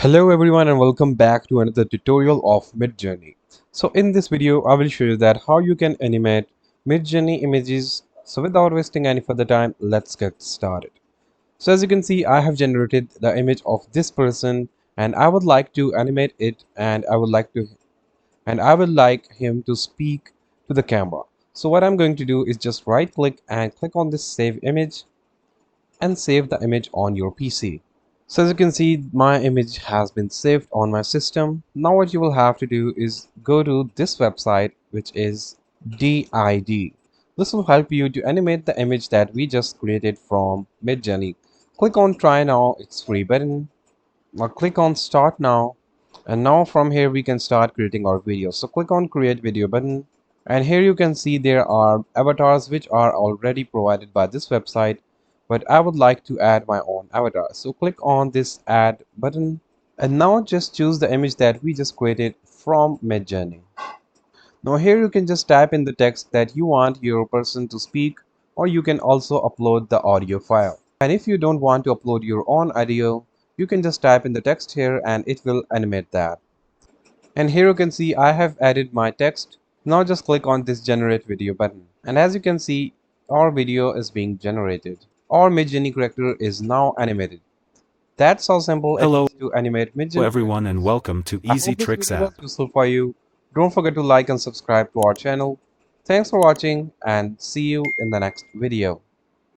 Hello everyone and welcome back to another tutorial of Midjourney. So in this video I will show you that how you can animate Midjourney images. So without wasting any further time, let's get started. So as you can see, I have generated the image of this person and I would like to animate it, and I would like him to speak to the camera. So what I'm going to do is just right click and click on this save image and save the image on your PC. So as you can see, my image has been saved on my system. Now what you will have to do is go to this website, which is DID. This will help you to animate the image that we just created from Midjourney. Click on try now, it's free button. Now click on start now. And now from here we can start creating our video. So click on create video button. And here you can see there are avatars which are already provided by this website, but I would like to add my own avatar. So click on this add button and now just choose the image that we just created from Midjourney. Now here you can just type in the text that you want your person to speak, or you can also upload the audio file. And if you don't want to upload your own audio, you can just type in the text here and it will animate that. And here you can see I have added my text. Now just click on this generate video button. And as you can see, our video is being generated. Our Midjourney character is now animated. That's how simple it Hello is to animate Midjourney everyone and characters. welcome to I Easy hope this Tricks video was app. useful for you. Don't forget to like and subscribe to our channel. Thanks for watching and see you in the next video.